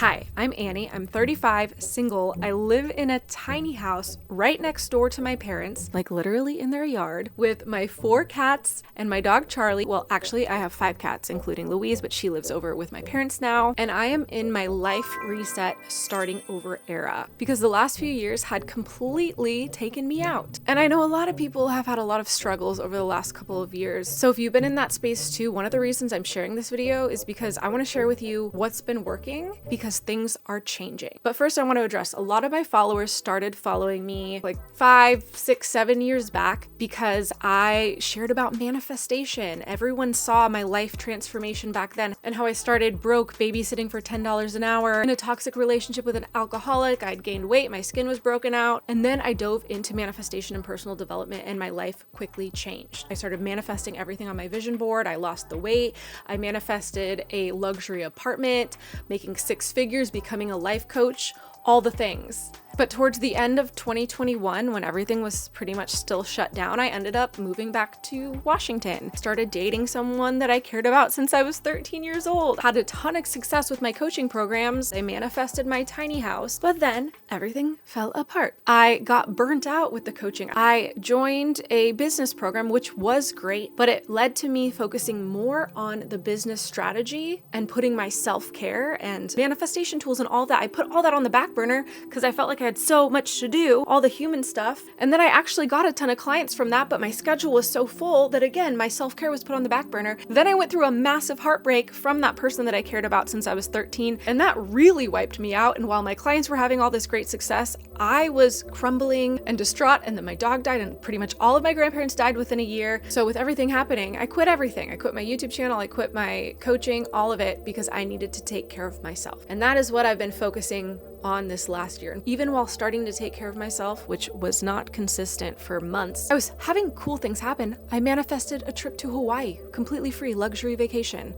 Hi, I'm Annie. I'm 35, single. I live in a tiny house right next door to my parents, like literally in their yard, with my 4 cats and my dog Charlie. Well, actually, I have 5 cats, including Louise, but she lives over with my parents now. And I am in my life reset, starting over era because the last few years had completely taken me out. And I know a lot of people have had a lot of struggles over the last couple of years. So if you've been in that space too, one of the reasons I'm sharing this video is because I want to share with you what's been working, because things are changing. But first I want to address, a lot of my followers started following me like 5, 6, 7 years back because I shared about manifestation. Everyone saw my life transformation back then and how I started broke, babysitting for $10 an hour, in a toxic relationship with an alcoholic. I'd gained weight, my skin was broken out, and then I dove into manifestation and personal development and my life quickly changed. I started manifesting everything on my vision board. I lost the weight. I manifested a luxury apartment, making 6 figures, becoming a life coach, all the things. But towards the end of 2021, when everything was pretty much still shut down, I ended up moving back to Washington. Started dating someone that I cared about since I was 13 years old. Had a ton of success with my coaching programs. I manifested my tiny house, but then everything fell apart. I got burnt out with the coaching. I joined a business program, which was great, but it led to me focusing more on the business strategy and putting my self-care and manifestation tools and all that. I put all that on the back burner because I felt like I had so much to do, all the human stuff. And then I actually got a ton of clients from that, but my schedule was so full that again, my self-care was put on the back burner. Then I went through a massive heartbreak from that person that I cared about since I was 13, and that really wiped me out. And while my clients were having all this great success, I was crumbling and distraught, and then my dog died, and pretty much all of my grandparents died within a year. So with everything happening, I quit everything. I quit my YouTube channel, I quit my coaching, all of it, because I needed to take care of myself. And that is what I've been focusing on this last year. Even while starting to take care of myself, which was not consistent for months, I was having cool things happen. I manifested a trip to Hawaii, completely free luxury vacation.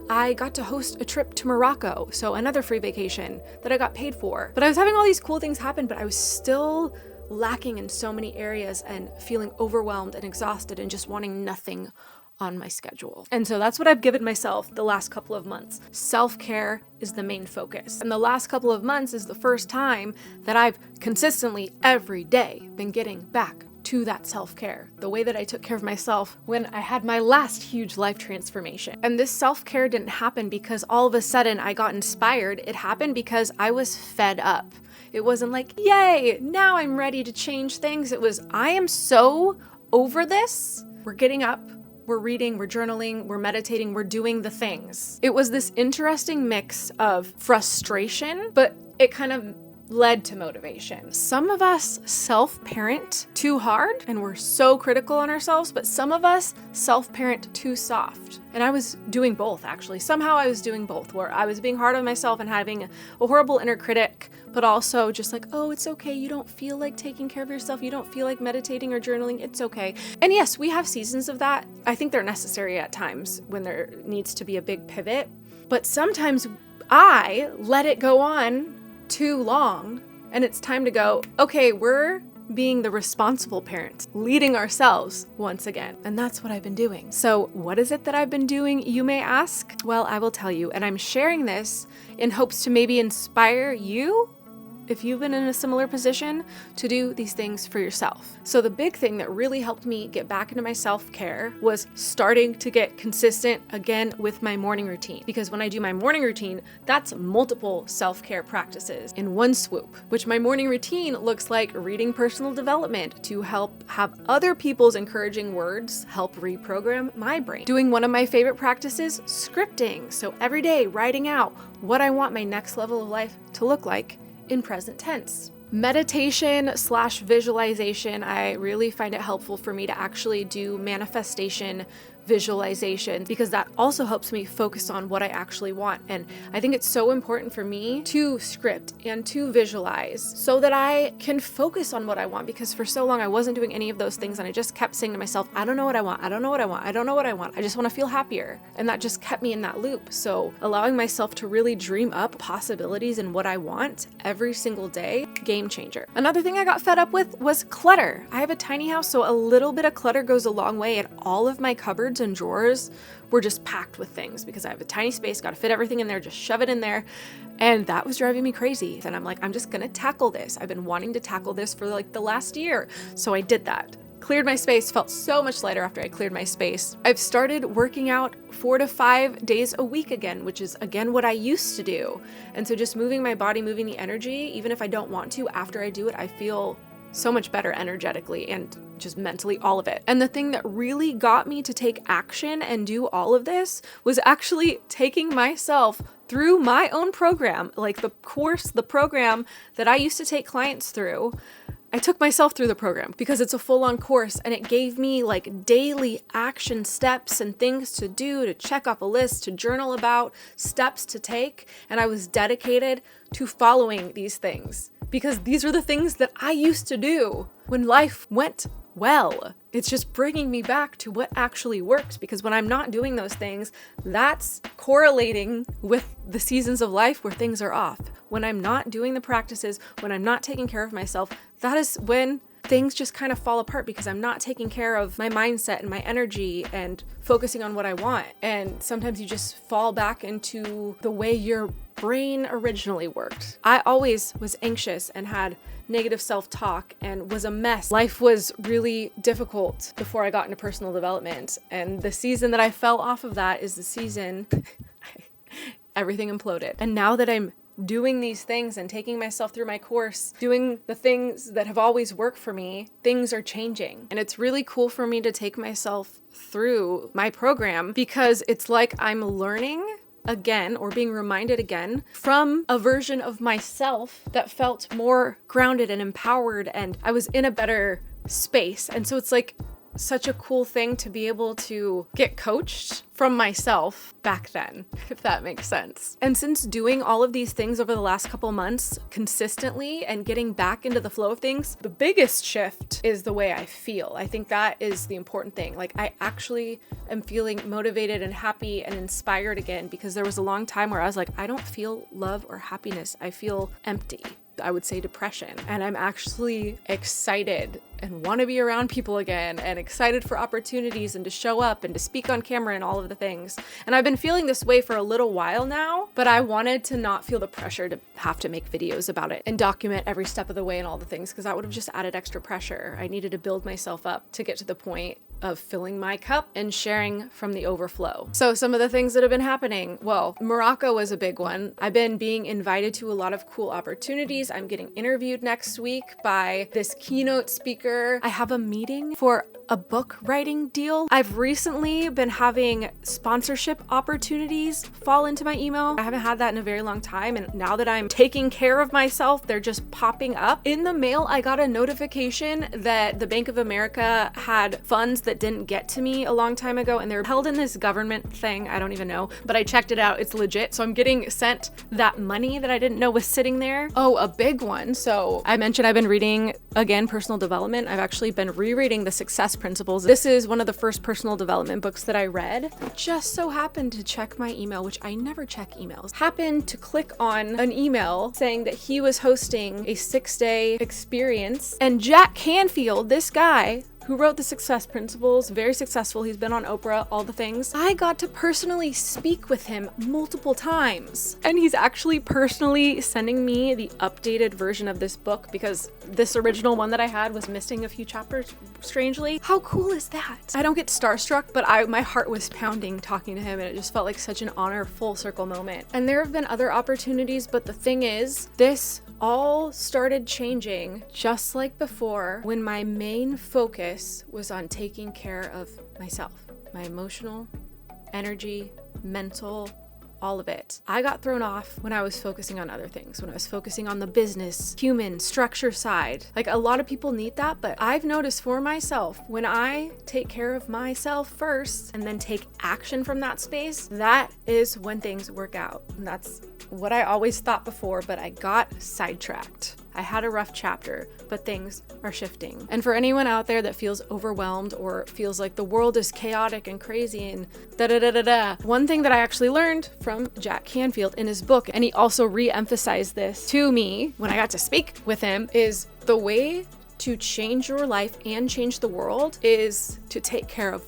I got to host a trip to Morocco, so another free vacation that I got paid for. But I was having all these cool things happen, but I was still lacking in so many areas and feeling overwhelmed and exhausted and just wanting nothing on my schedule. And so that's what I've given myself the last couple of months. Self-care is the main focus. And the last couple of months is the first time that I've consistently every day been getting back to that self-care, the way that I took care of myself when I had my last huge life transformation. And this self-care didn't happen because all of a sudden I got inspired. It happened because I was fed up. It wasn't like, yay, now I'm ready to change things. It was, I am so over this. We're getting up, we're reading, we're journaling, we're meditating, we're doing the things. It was this interesting mix of frustration, but it kind of led to motivation. Some of us self-parent too hard and we're so critical on ourselves, but some of us self-parent too soft. And I was doing both, actually. Somehow I was doing both, where I was being hard on myself and having a horrible inner critic, but also just like, oh, it's okay. You don't feel like taking care of yourself. You don't feel like meditating or journaling. It's okay. And yes, we have seasons of that. I think they're necessary at times when there needs to be a big pivot. But sometimes I let it go on too long, and it's time to go, okay, we're being the responsible parents, leading ourselves once again. And that's what I've been doing. So what is it that I've been doing, you may ask? Well, I will tell you, and I'm sharing this in hopes to maybe inspire you, if you've been in a similar position, to do these things for yourself. So the big thing that really helped me get back into my self-care was starting to get consistent again with my morning routine. Because when I do my morning routine, that's multiple self-care practices in one swoop, which my morning routine looks like reading personal development to help have other people's encouraging words help reprogram my brain. Doing one of my favorite practices, scripting. So every day writing out what I want my next level of life to look like in present tense. Meditation/visualization, I really find it helpful for me to actually do manifestation visualization, because that also helps me focus on what I actually want. And I think it's so important for me to script and to visualize so that I can focus on what I want, because for so long I wasn't doing any of those things and I just kept saying to myself, I don't know what I want. I don't know what I want. I don't know what I want. I just want to feel happier. And that just kept me in that loop. So allowing myself to really dream up possibilities and what I want every single day, game changer. Another thing I got fed up with was clutter. I have a tiny house, so a little bit of clutter goes a long way, and all of my cupboards cupboards and drawers were just packed with things because I have a tiny space, got to fit everything in there, just shove it in there. And that was driving me crazy. And I'm like, I'm just going to tackle this. I've been wanting to tackle this for like the last year. So I did that. Cleared my space, felt so much lighter after I cleared my space. I've started working out 4 to 5 days a week again, which is again what I used to do. And so just moving my body, moving the energy, even if I don't want to, after I do it, I feel so much better energetically and just mentally, all of it. And the thing that really got me to take action and do all of this was actually taking myself through my own program, like the program that I used to take clients through. I took myself through the program because it's a full-on course, and it gave me like daily action steps and things to do, to check off a list, to journal about, steps to take. And I was dedicated to following these things because these are the things that I used to do when life went well. It's just bringing me back to what actually works, because when I'm not doing those things, that's correlating with the seasons of life where things are off. When I'm not doing the practices, when I'm not taking care of myself, that is when things just kind of fall apart, because I'm not taking care of my mindset and my energy and focusing on what I want. And sometimes you just fall back into the way your brain originally worked. I always was anxious and had negative self-talk and was a mess. Life was really difficult before I got into personal development. And the season that I fell off of that is the season everything imploded. And now that I'm doing these things and taking myself through my course, doing the things that have always worked for me, things are changing. And it's really cool for me to take myself through my program, because it's like I'm learning again, or being reminded again from a version of myself that felt more grounded and empowered, and I was in a better space. And so it's like such a cool thing to be able to get coached from myself back then, if that makes sense. And since doing all of these things over the last couple months consistently and getting back into the flow of things, the biggest shift is the way I feel. I think that is the important thing. Like, I actually am feeling motivated and happy and inspired again, because there was a long time where I was like, I don't feel love or happiness. I feel empty. I would say depression. And I'm actually excited and want to be around people again, and excited for opportunities and to show up and to speak on camera and all of the things. And I've been feeling this way for a little while now, but I wanted to not feel the pressure to have to make videos about it and document every step of the way and all the things, because that would have just added extra pressure. I needed to build myself up to get to the point of filling my cup and sharing from the overflow. So some of the things that have been happening, well, Morocco was a big one. I've been being invited to a lot of cool opportunities. I'm getting interviewed next week by this keynote speaker. I have a meeting for a book writing deal. I've recently been having sponsorship opportunities fall into my email. I haven't had that in a very long time, and now that I'm taking care of myself, they're just popping up. In the mail, I got a notification that the Bank of America had funds that didn't get to me a long time ago, and they're held in this government thing. I don't even know, but I checked it out. It's legit. So I'm getting sent that money that I didn't know was sitting there. Oh, a big one. So I mentioned I've been reading, again, personal development. I've actually been rereading The Success Principles. This is one of the first personal development books that I read. I just so happened to check my email, which I never check emails. Happened to click on an email saying that he was hosting a 6-day experience, and Jack Canfield, this guy who wrote The Success Principles, very successful. He's been on Oprah, all the things. I got to personally speak with him multiple times. And he's actually personally sending me the updated version of this book, because this original one that I had was missing a few chapters, strangely. How cool is that? I don't get starstruck, but my heart was pounding talking to him, and it just felt like such an honor, full circle moment. And there have been other opportunities, but the thing is, this all started changing just like before, when my main focus was on taking care of myself, my emotional, energy, mental, all of it. I got thrown off when I was focusing on other things, when I was focusing on the business, human, structure side. Like, a lot of people need that, but I've noticed for myself, when I take care of myself first and then take action from that space, that is when things work out. And that's what I always thought before, but I got sidetracked. I had a rough chapter, but things are shifting. And for anyone out there that feels overwhelmed or feels like the world is chaotic and crazy and da-da-da-da-da, one thing that I actually learned from Jack Canfield in his book, and he also re-emphasized this to me when I got to speak with him, is the way to change your life and change the world is to take care of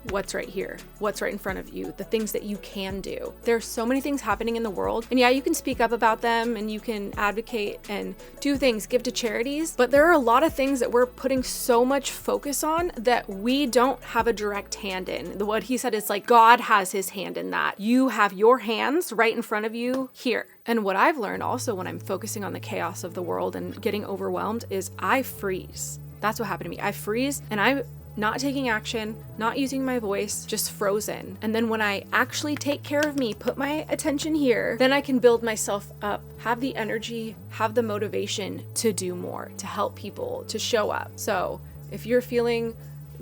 what's right here, what's right in front of you, the things that you can do. There's so many things happening in the world, and yeah, you can speak up about them and you can advocate and do things, give to charities, but there are a lot of things that we're putting so much focus on that we don't have a direct hand in. What he said is like, God has his hand in that. You have your hands right in front of you here. And what I've learned also when I'm focusing on the chaos of the world and getting overwhelmed is I freeze. That's what happened to me. I freeze and I'm not taking action, not using my voice, just frozen. And then when I actually take care of me, put my attention here, then I can build myself up, have the energy, have the motivation to do more, to help people, to show up. So if you're feeling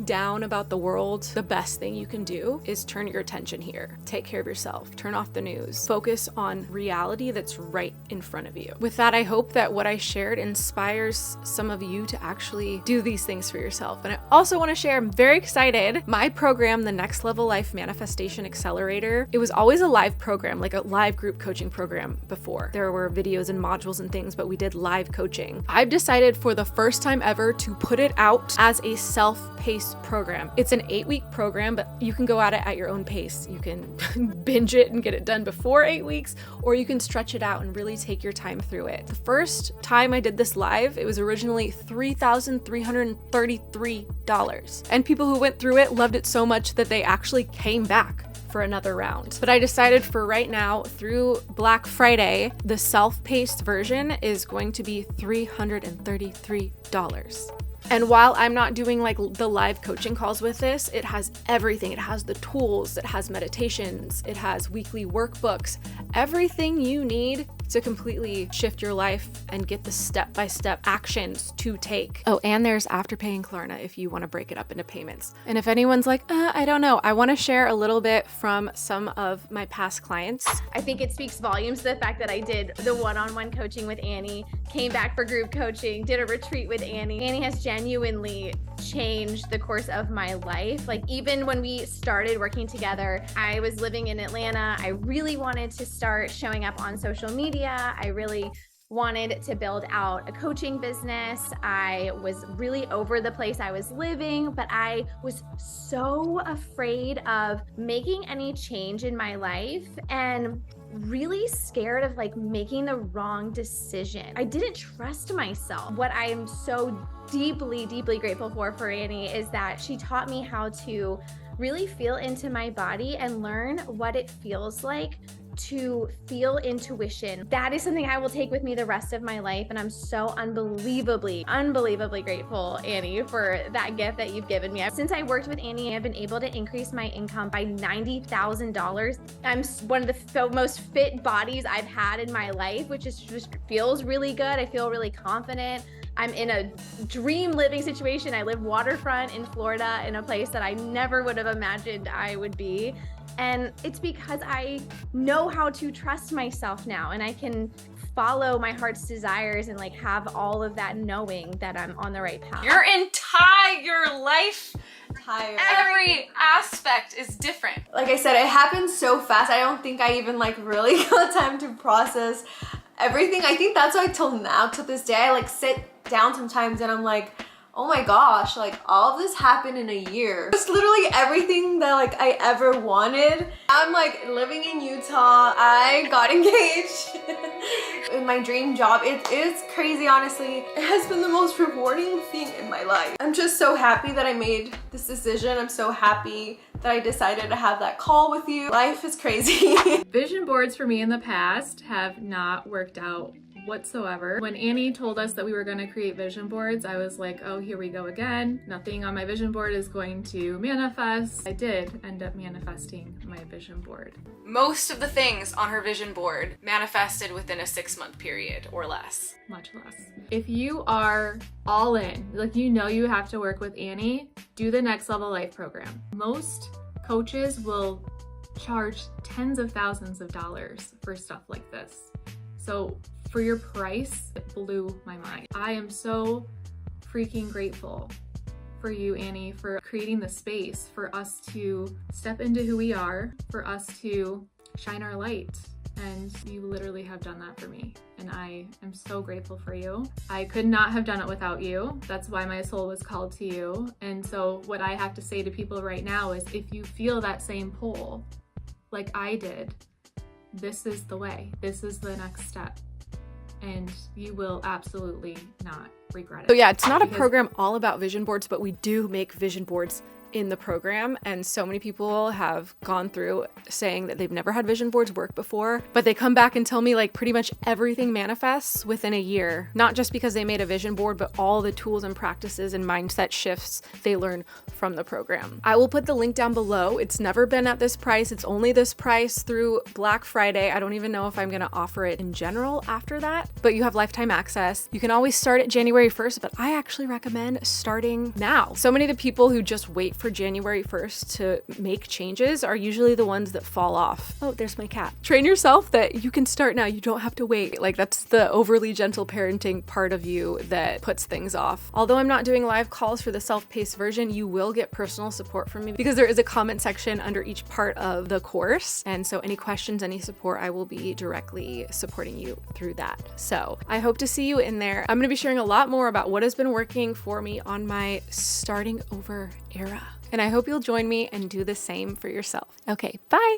down about the world, the best thing you can do is turn your attention here. Take care of yourself, turn off the news, focus on reality that's right in front of you. With that, I hope that what I shared inspires some of you to actually do these things for yourself. And I also want to share, I'm very excited, my program, the Next Level Life Manifestation Accelerator. It was always a live program, like a live group coaching program before. There were videos and modules and things, but we did live coaching. I've decided for the first time ever to put it out as a self-paced program. It's an 8-week program, but you can go at it at your own pace. You can binge it and get it done before 8 weeks, or you can stretch it out and really take your time through it. The first time I did this live, it was originally $3,333. And people who went through it loved it so much that they actually came back for another round. But I decided for right now, through Black Friday, the self-paced version is going to be $333. And while I'm not doing like the live coaching calls with this, it has everything. It has the tools, it has meditations, it has weekly workbooks, everything you need to completely shift your life and get the step-by-step actions to take. Oh, and there's Afterpay and Klarna if you want to break it up into payments. And if anyone's like, I don't know, I want to share a little bit from some of my past clients. I think it speaks volumes to the fact that I did the one-on-one coaching with Annie, came back for group coaching, did a retreat with Annie. Annie has genuinely changed the course of my life. Like even when we started working together, I was living in Atlanta. I really wanted to start showing up on social media. I really wanted to build out a coaching business. I was really over the place I was living, but I was so afraid of making any change in my life and really scared of like making the wrong decision. I didn't trust myself. What I am so deeply, deeply grateful for Annie is that she taught me how to really feel into my body and learn what it feels like to feel intuition. That is something I will take with me the rest of my life. And I'm so unbelievably grateful, Annie, for that gift that you've given me. Since I worked with Annie, I've been able to increase my income by $90,000. I'm one of the most fit bodies I've had in my life, which is just feels really good. I feel really confident. I'm in a dream living situation. I live waterfront in Florida in a place that I never would have imagined I would be. And it's because I know how to trust myself now, and I can follow my heart's desires and like have all of that knowing that I'm on the right path. Your entire life, every aspect is different. Like I said, it happened so fast. I don't think I even like really got time to process everything. I think that's why till now, to this day, I like sit down sometimes and I'm like, oh my gosh, like all of this happened in a year. It's literally everything that like I ever wanted. I'm like living in Utah. I got engaged in my dream job. It is crazy, honestly. It has been the most rewarding thing in my life. I'm just so happy that I made this decision. I'm so happy that I decided to have that call with you. Life is crazy. Vision boards for me in the past have not worked out whatsoever. When Annie told us that we were going to create vision boards, I was like, oh, here we go again. Nothing on my vision board is going to manifest. I did end up manifesting my vision board. Most of the things on her vision board manifested within a 6-month period or less. Much less. If you are all in, like you know you have to work with Annie, do the Next Level Life program. Most coaches will charge tens of thousands of dollars for stuff like this. So for your price, it blew my mind. I am so freaking grateful for you, Annie, for creating the space for us to step into who we are, for us to shine our light And you literally have done that for me. And I am so grateful for you. I could not have done it without you. That's why my soul was called to you. And so what I have to say to people right now is, if you feel that same pull, like I did, this is the way. This is the next step. And you will absolutely not regret it. So yeah, it's not a program all about vision boards, but we do make vision boards in the program, and so many people have gone through saying that they've never had vision boards work before, but they come back and tell me like pretty much everything manifests within a year, not just because they made a vision board, but all the tools and practices and mindset shifts they learn from the program. I will put the link down below. It's never been at this price. It's only this price through Black Friday. I don't even know if I'm going to offer it in general after that, but you have lifetime access. You can always start at January 1st, but I actually recommend starting now. So many of the people who just wait for January 1st to make changes are usually the ones that fall off. Oh, there's my cat. Train yourself that you can start now. You don't have to wait. Like, that's the overly gentle parenting part of you that puts things off. Although I'm not doing live calls for the self-paced version, you will get personal support from me because there is a comment section under each part of the course. And so any questions, any support, I will be directly supporting you through that. So I hope to see you in there. I'm going to be sharing a lot more about what has been working for me on my starting over era. And I hope you'll join me and do the same for yourself. Okay, bye.